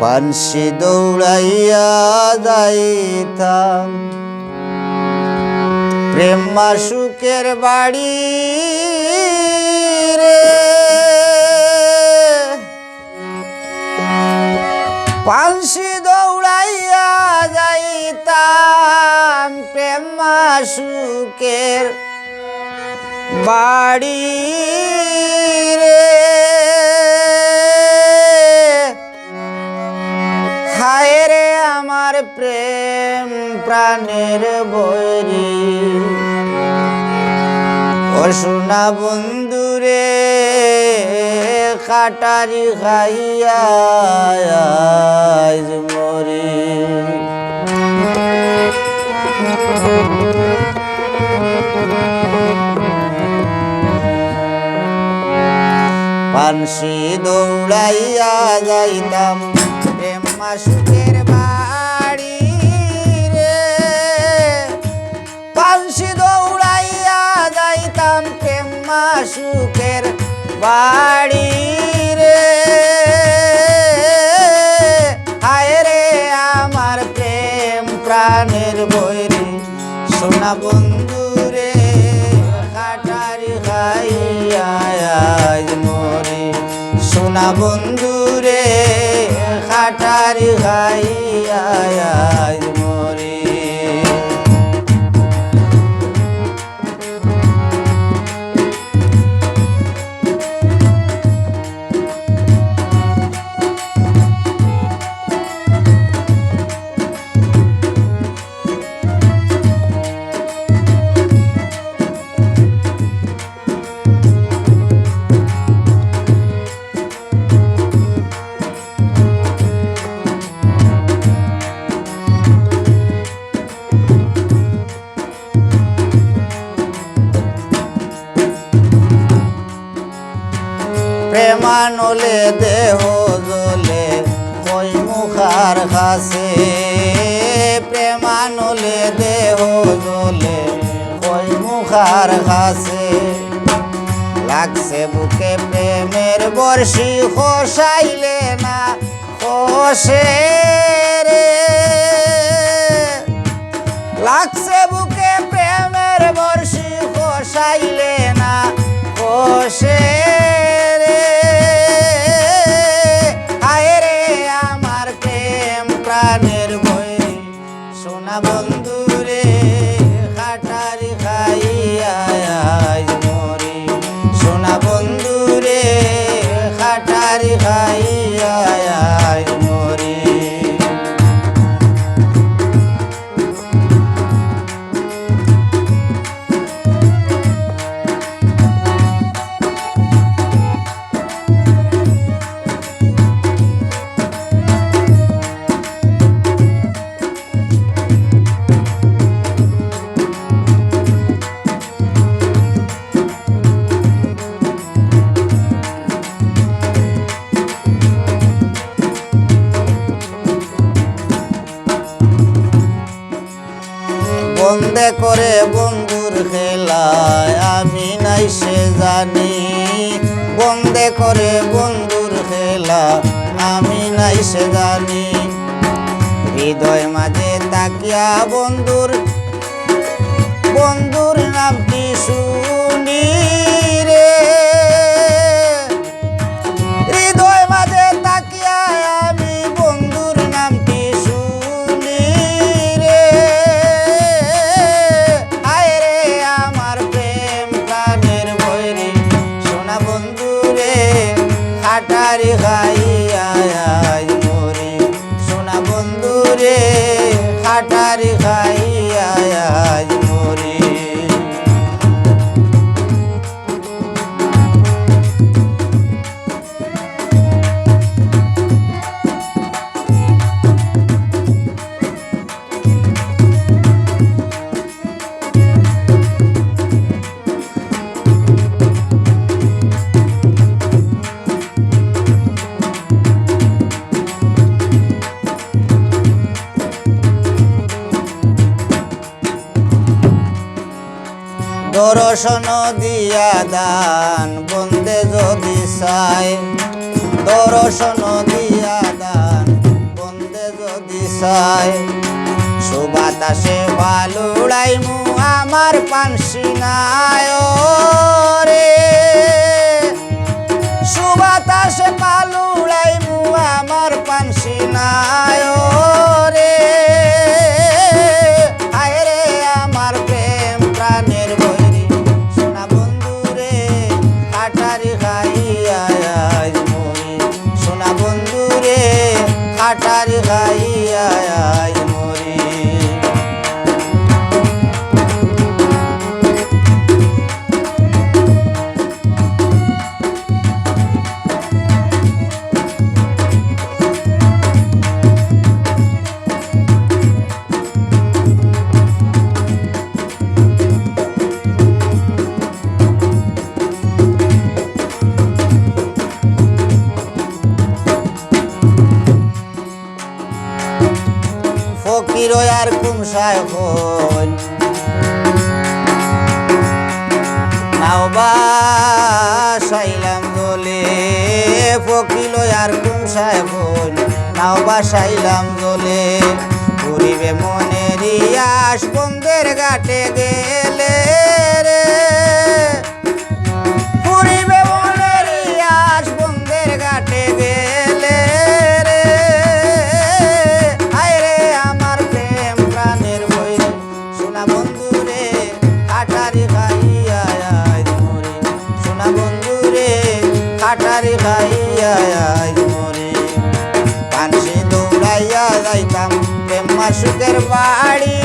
পানসি দৌড়াইয়া যাইতাম প্রেম মাসুকের বাড়ি রে, পানসি দৌড়াইয়া যাইতাম প্রেম মাসুকের বাড়ি রে। হায় রে আমার প্রেম প্রাণের বৈরী, ও সোনা বন্ধুরে কাটারি খাইয়া আজ মরি। পানসি দৌড়াইয়া যাইতাম প্রেম মাসুকের বাড়ি রে, পানসি দৌড়াইয়া যাইতাম প্রেম মাসুকের বাড়ি রে। হায় রে আমার প্রেম প্রাণের বৈরী, সোনা বন্ধু রে কাটারি খাইয়া আজ মরি। সোনা বন্ধু রে কাটারি খাইয়া আজ মরি। প্রেমানলে দেহ জ্বলে ওই মুখার কাছে, প্রেমানলে দেহ জ্বলে ওই মুখার কাছে। লাগছে বুকে প্রেমের বর্ষি খসাইলে না খসে রে, লাগছে বুকে প্রেমের বর্ষি খসাইলে না খসে। সোনা বন্ধু রে কাটারি খাইয়া আজ মরি। সোনা বন্ধু রে কাটারি খাইয়া আজ মরি। বন্দে করে বন্ধুর খেলায় আমি নাই সে জানি, বন্দে করে বন্ধুর খেলা আমি নাই সে জানি। হৃদয় মাঝে তাকিয়া বন্ধুর বন্ধুর নামটি শুনি রে, হৃদয় মাঝে তাকিয়া আমি বন্ধুর নামটি শুনি রে। হায় রে আমার প্রেম প্রাণের বৈরী, সোনা বন্ধু রে কাটারি খাইয়া আজ মরি। সোনা বন্ধু রে কাটারি খাইয়া আজ মরি। দর্শন দিয়া দান বন্দে যদি চায়, দর্শন দিয়া দান ছয় সুবাতাসে বালুড়াই মু আমার পানসিনায় রে সুবাতাসে পালুড়াই মু আমার পানসিনায় রে আয় রে আমার প্রেম প্রাণের বৈরি সোনা বন্ধু রে কাটারি খাইয়া আজ মরি সোনা বন্ধু রে কাটারি খাইয়া আজ মরি ফকির আর কুমসায় হন নাওবা সাইলাম দোলে ফকির আর কুমসায় হন নাওবা সাইলাম দোলে ঘুরিবে মনের ইয়াস বন্ধের ঘাটে গেলে রে ঘুরিবে মনের ইয়াস বন্ধের ঘাটে গেলে রে আয় রে আমার প্রেম প্রাণের বৈরি সোনা বন্ধু রে কাটারি খাইয়া আজ মরি সোনা বন্ধু রে কাটারি খাইয়া আজ মরি পানসি দৌড়াইয়া যাইতাম প্রেম মাসুকের বাড়ি